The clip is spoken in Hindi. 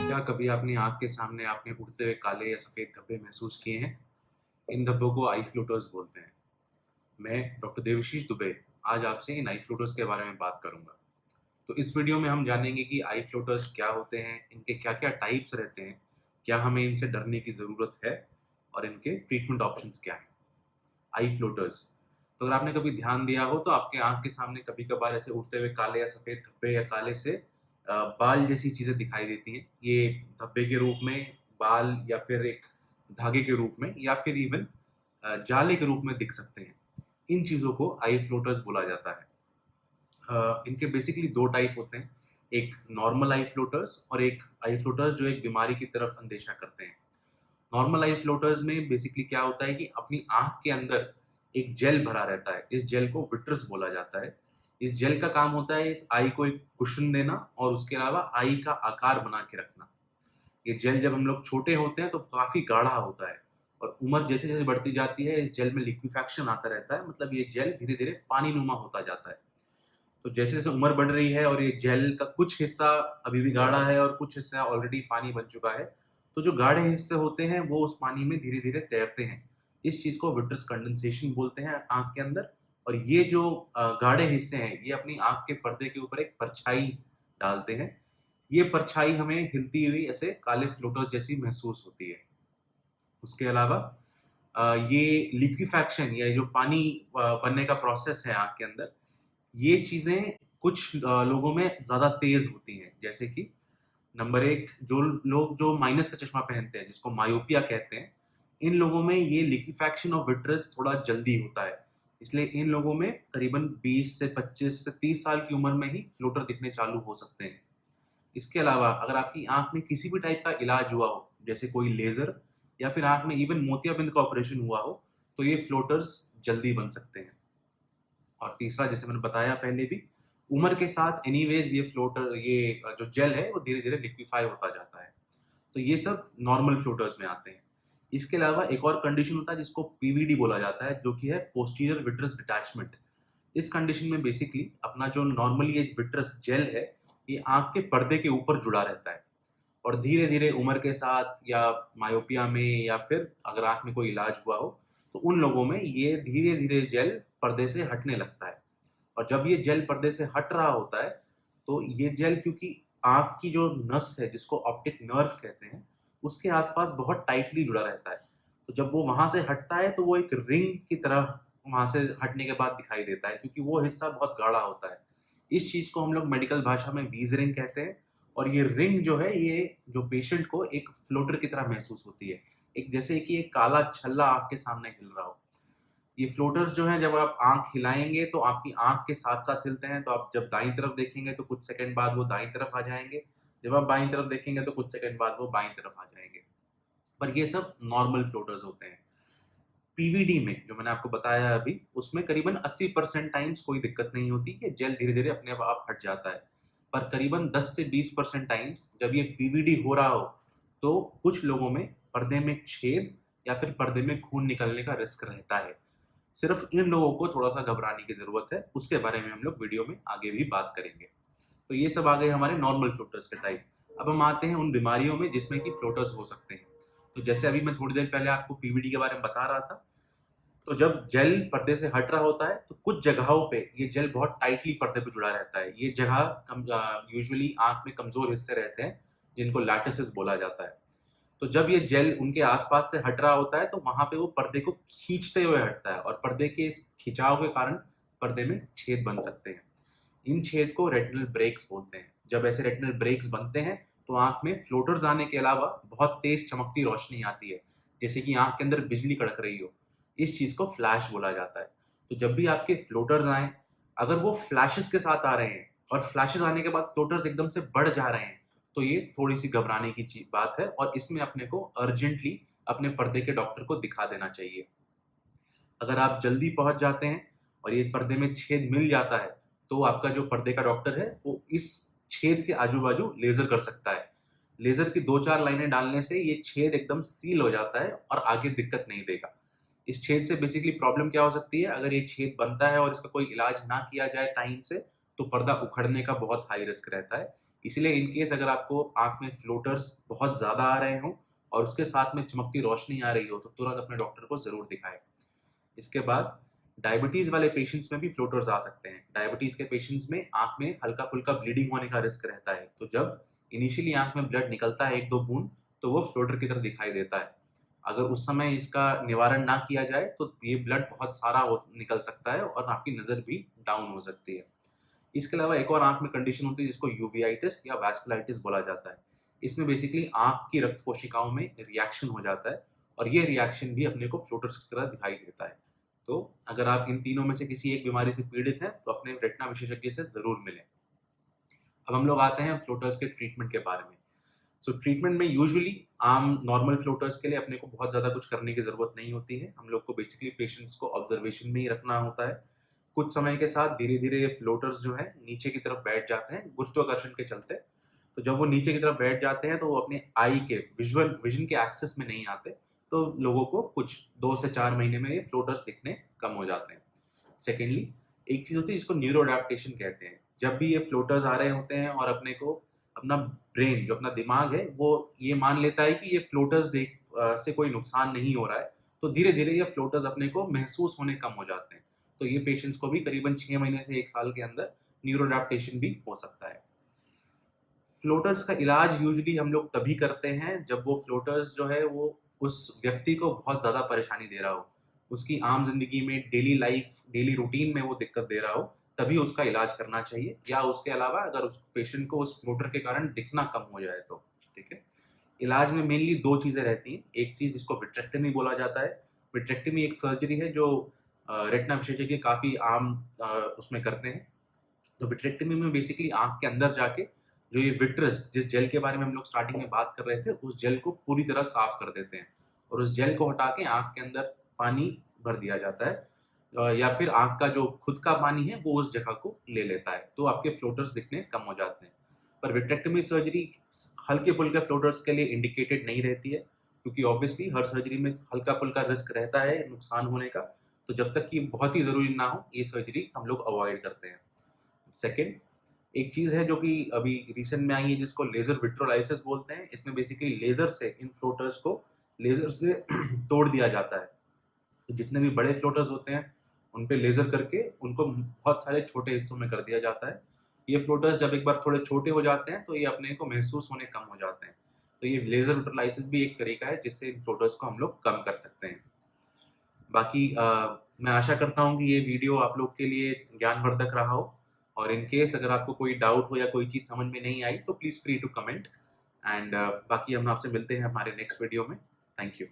क्या कभी अपनी आँख के सामने आपने उड़ते हुए काले या सफ़ेद धब्बे महसूस किए हैं? इन धब्बों को आई फ्लोटर्स बोलते हैं। मैं डॉक्टर देवाशीष दुबे आज आपसे इन आई फ्लोटर्स के बारे में बात करूँगा। तो इस वीडियो में हम जानेंगे कि आई फ्लोटर्स क्या होते हैं, इनके क्या-क्या टाइप्स रहते हैं, क्या हमें इनसे डरने की ज़रूरत है और इनके ट्रीटमेंट ऑप्शंस क्या हैं। आई फ्लोटर्स, तो अगर आपने कभी ध्यान दिया हो तो आपके आँख के सामने कभी-कभार ऐसे उड़ते हुए काले या सफ़ेद धब्बे या काले से बाल जैसी चीज़ें दिखाई देती हैं। ये धब्बे के रूप में, बाल या फिर एक धागे के रूप में या फिर इवन जाले के रूप में दिख सकते हैं। इन चीज़ों को आई फ्लोटर्स बोला जाता है। इनके बेसिकली 2 टाइप होते हैं, एक नॉर्मल आई फ्लोटर्स और एक आई फ्लोटर्स जो एक बीमारी की तरफ अंदेशा करते हैं। नॉर्मल आई फ्लोटर्स में बेसिकली क्या होता है कि अपनी आँख के अंदर एक जेल भरा रहता है। इस जेल को विट्रस बोला जाता है। इस जेल का काम होता है इस आई को एक कुशन देना और उसके अलावा आई का आकार बना के रखना। ये जेल जब हम लोग छोटे होते हैं तो काफ़ी गाढ़ा होता है और उम्र जैसे-जैसे बढ़ती जाती है इस जेल में लिक्विफैक्शन आता रहता है, मतलब ये जेल धीरे-धीरे पानीनुमा होता जाता है। तो जैसे-जैसे उम्र बढ़ रही है और ये जेल का कुछ हिस्सा अभी भी गाढ़ा है और कुछ हिस्सा ऑलरेडी पानी बन चुका है, तो जो गाढ़े हिस्से होते हैं वो उस पानी में धीरे-धीरे तैरते हैं। इस चीज़ को विट्रस कंडेंसेशन बोलते हैं आँख के अंदर। और ये जो गाढ़े हिस्से हैं, ये अपनी आँख के पर्दे के ऊपर एक परछाई डालते हैं। ये परछाई हमें हिलती हुई ऐसे काले फ्लोटर्स जैसी महसूस होती है। उसके अलावा ये लिक्विफैक्शन या जो पानी बनने का प्रोसेस है आँख के अंदर, ये चीज़ें कुछ लोगों में ज़्यादा तेज़ होती हैं। जैसे कि नंबर 1, जो लोग जो माइनस का चश्मा पहनते हैं, जिसको मायोपिया कहते हैं, इन लोगों में ये लिक्विफैक्शन ऑफ विट्रस थोड़ा जल्दी होता है। इसलिए इन लोगों में करीबन 20 से 25 से 30 साल की उम्र में ही फ्लोटर दिखने चालू हो सकते हैं। इसके अलावा अगर आपकी आँख में किसी भी टाइप का इलाज हुआ हो, जैसे कोई लेज़र या फिर आँख में इवन मोतियाबिंद का ऑपरेशन हुआ हो, तो ये फ्लोटर्स जल्दी बन सकते हैं। और तीसरा, जैसे मैंने बताया पहले भी, उम्र के साथ एनीवेज़ ये फ्लोटर ये जो जेल है वो धीरे-धीरे लिक्विफ़ाई होता जाता है। तो ये सब नॉर्मल फ्लोटर्स में आते हैं। इसके अलावा एक और कंडीशन होता है जिसको पीवीडी बोला जाता है, जो कि है पोस्टीरियर विट्रस डिटैचमेंट। इस कंडीशन में बेसिकली अपना जो नॉर्मली ये विट्रस जेल है, ये आँख के पर्दे के ऊपर जुड़ा रहता है और धीरे-धीरे उम्र के साथ या मायोपिया में या फिर अगर आँख में कोई इलाज हुआ हो, तो उन लोगों में ये धीरे-धीरे जेल पर्दे से हटने लगता है। और जब ये जेल पर्दे से हट रहा होता है, तो ये जेल क्योंकि आँख की जो नस है, जिसको ऑप्टिक नर्व कहते हैं, उसके आसपास बहुत टाइटली जुड़ा रहता है। तो जब वो वहाँ से हटता है, तो वो एक रिंग की तरह वहाँ से हटने के बाद दिखाई देता है, क्योंकि वो हिस्सा बहुत गाढ़ा होता है। इस चीज़ को हम लोग मेडिकल भाषा में वीज़ रिंग कहते हैं और ये रिंग जो है, ये जो पेशेंट को एक फ्लोटर की तरह महसूस होती है। एक जैसे कि एक काला छल्ला आँख के सामने हिल रहा हो। ये फ्लोटर्स जो हैं, जब आप आँख हिलाएँगे तो आपकी आँख के साथ-साथ हिलते हैं, तो आप जब दाईं तरफ देखेंगे तो कुछ सेकंड बाद वो दाईं तरफ आ जाएँगे। जब आप बाईं तरफ देखेंगे तो कुछ सेकंड बाद वो बाईं तरफ आ जाएँगे। पर ये सब नॉर्मल फ्लोटर्स होते हैं। पीवीडी में जो मैंने आपको बताया अभी, उसमें करीबन 80% टाइम्स कोई दिक्कत नहीं होती, ये जेल धीरे-धीरे अपने आप हट जाता है। पर करीबन 10 से 20% टाइम्स जब ये पीवीडी हो रहा हो, तो कुछ लोगों में पर्दे में छेद या फिर पर्दे में खून निकलने का रिस्क रहता है। सिर्फ इन लोगों को थोड़ा-सा घबराने की ज़रूरत है, उसके बारे में हम लोग वीडियो में आगे भी बात करेंगे। तो ये सब आ गए हमारे नॉर्मल फ्लोटर्स के टाइप। अब हम आते हैं उन बीमारियों में जिसमें कि फ्लोटर्स हो सकते हैं। तो जैसे अभी मैं थोड़ी देर पहले आपको पीवीडी के बारे में बता रहा था, तो जब जेल पर्दे से हट रहा होता है, तो कुछ जगहों पे ये जेल बहुत टाइटली पर्दे पे जुड़ा रहता है। ये जगह यूजुअली आँख में कमज़ोर हिस्से रहते हैं, जिनको लैटिसेस बोला जाता है। तो जब ये जेल उनके आस-पास से हट रहा होता है, तो वहाँ पे वो पर्दे को खींचते हुए हटता है और पर्दे के इस खिंचाव के कारण पर्दे में छेद बन सकते हैं। इन छेद को रेटिनल ब्रेक्स बोलते हैं। जब ऐसे रेटिनल ब्रेक्स बनते हैं, तो आँख में फ्लोटर्स आने के अलावा बहुत तेज़ चमकती रोशनी आती है, जैसे कि आँख के अंदर बिजली कड़क रही हो। इस चीज़ को फ्लैश बोला जाता है। तो जब भी आपके फ्लोटर्स आएँ, अगर वो फ्लैशेस के साथ आ रहे हैं और फ्लैशेस आने के बाद फ्लोटर्स एकदम से बढ़ जा रहे हैं, तो ये थोड़ी-सी घबराने की बात है और इसमें अपने को अर्जेंटली अपने पर्दे के डॉक्टर को दिखा देना चाहिए। अगर आप जल्दी पहुँच जाते हैं और ये पर्दे में छेद मिल जाता है, तो आपका जो पर्दे का डॉक्टर है, वो इस छेद के आजू-बाजू लेज़र कर सकता है। लेज़र की 2-4 लाइनें डालने से ये छेद एकदम सील हो जाता है और आगे दिक्कत नहीं देगा। इस छेद से बेसिकली प्रॉब्लम क्या हो सकती है, अगर ये छेद बनता है और इसका कोई इलाज ना किया जाए टाइम से, तो पर्दा उखड़ने का बहुत हाई रिस्क रहता है। इसलिए इन केस अगर आपको आँख में फ्लोटर्स बहुत ज़्यादा आ रहे हों और उसके साथ में चमकती रोशनी आ रही हो, तो तुरंत अपने डॉक्टर को ज़रूर दिखाएँ। इसके बाद डायबिटीज़ वाले पेशेंट्स में भी फ्लोटर्स आ सकते हैं। डायबिटीज़ के पेशेंट्स में आँख में हल्का-फुल्का ब्लीडिंग होने का रिस्क रहता है। तो जब इनिशियली आँख में ब्लड निकलता है 1-2 बूँद, तो वो फ्लोटर की तरह दिखाई देता है। अगर उस समय इसका निवारण ना किया जाए, तो ये ब्लड बहुत सारा हो निकल सकता है और आपकी नज़र भी डाउन हो सकती है। इसके अलावा एक और आँख में कंडीशन होती है जिसको यूवियाइटिस या वैस्कुलाइटिस बोला जाता है। इसमें बेसिकली आँख की रक्त कोशिकाओं में रिएक्शन हो जाता है और ये रिएक्शन भी अपने को फ्लोटर्स की तरह दिखाई देता है। तो अगर आप इन तीनों में से किसी एक बीमारी से पीड़ित हैं, तो अपने रेटिना विशेषज्ञ से ज़रूर मिलें। अब हम लोग आते हैं फ्लोटर्स के ट्रीटमेंट के बारे में। सो ट्रीटमेंट में यूजुअली आम नॉर्मल फ्लोटर्स के लिए अपने को बहुत ज़्यादा कुछ करने की ज़रूरत नहीं होती है। हम लोग को बेसिकली पेशेंट्स को ऑब्जर्वेशन में ही रखना होता है। कुछ समय के साथ धीरे-धीरे ये फ्लोटर्स जो हैं नीचे की तरफ बैठ जाते हैं गुरुत्वाकर्षण के चलते। तो जब वो नीचे की तरफ बैठ जाते हैं तो वो अपने आई के विज़न के एक्सेस में नहीं आते। तो लोगों को कुछ 2 से 4 महीने में ये फ्लोटर्स दिखने कम हो जाते हैं। सेकेंडली एक चीज़ होती है जिसको न्यूरो एडेप्टेशन कहते हैं। जब भी ये फ्लोटर्स आ रहे होते हैं और अपने को अपना ब्रेन जो अपना दिमाग है वो ये मान लेता है कि ये फ्लोटर्स से कोई नुकसान नहीं हो रहा है, तो धीरे-धीरे ये फ्लोटर्स अपने को महसूस होने कम हो जाते हैं। तो ये पेशेंट्स को भी करीबन 6 महीने से 1 साल के अंदर न्यूरो एडेप्टेशन भी हो सकता है। फ्लोटर्स का इलाज यूजुअली हम लोग तभी करते हैं जब वो फ्लोटर्स जो है वो उस व्यक्ति को बहुत ज़्यादा परेशानी दे रहा हो। उसकी आम ज़िंदगी में डेली रूटीन में वो दिक्कत दे रहा हो, तभी उसका इलाज करना चाहिए या उसके अलावा अगर उस पेशेंट को उस फ्लोटर के कारण दिखना कम हो जाए तो, ठीक है? इलाज में मेनली 2 चीज़ें रहती हैं। एक चीज़ जिसको विट्रेक्टमी बोला जाता है। विट्रेक्टमी एक सर्जरी है जो रेटिना विशेषज्ञ काफ़ी आम उसमें करते हैं। तो विट्रेक्टमी में बेसिकली आँख के अंदर जाके जो ये विट्रस जिस जेल के बारे में हम लोग स्टार्टिंग में बात कर रहे थे, उस जेल को पूरी तरह साफ कर देते हैं और उस जेल को हटा के आँख के अंदर पानी भर दिया जाता है या फिर आँख का जो खुद का पानी है वो उस जगह को ले लेता है, तो आपके फ्लोटर्स दिखने कम हो जाते हैं। पर विट्रेक्टमी सर्जरी हल्के-फुल्के फ्लोटर्स के लिए इंडिकेटेड नहीं रहती है, क्योंकि ऑब्वियसली हर सर्जरी में हल्का-फुल्का रिस्क रहता है नुकसान होने का, तो जब तक कि बहुत ही ज़रूरी ना हो, ये सर्जरी हम लोग अवॉइड करते हैं। सेकंड एक चीज़ है जो कि अभी रिसेंट में आई है जिसको लेज़र विट्रोलाइसिस बोलते हैं। इसमें बेसिकली लेज़र से इन फ्लोटर्स को लेज़र से तोड़ दिया जाता है। तो जितने भी बड़े फ्लोटर्स होते हैं, उन पे लेज़र करके उनको बहुत सारे छोटे हिस्सों में कर दिया जाता है। ये फ्लोटर्स जब एक बार थोड़े छोटे हो जाते हैं, तो ये अपने को महसूस होने कम हो जाते हैं। तो ये लेज़र विट्रोलाइसिस भी एक तरीका है जिससे इन फ्लोटर्स को हम लोग कम कर सकते हैं। बाकी मैं आशा करता हूँ कि ये वीडियो आप लोग के लिए ज्ञानवर्धक रहा हो और इन केस अगर आपको कोई डाउट हो या कोई चीज़ समझ में नहीं आई तो please free to comment and बाकी हम आपसे मिलते हैं हमारे नेक्स्ट वीडियो में। Thank you.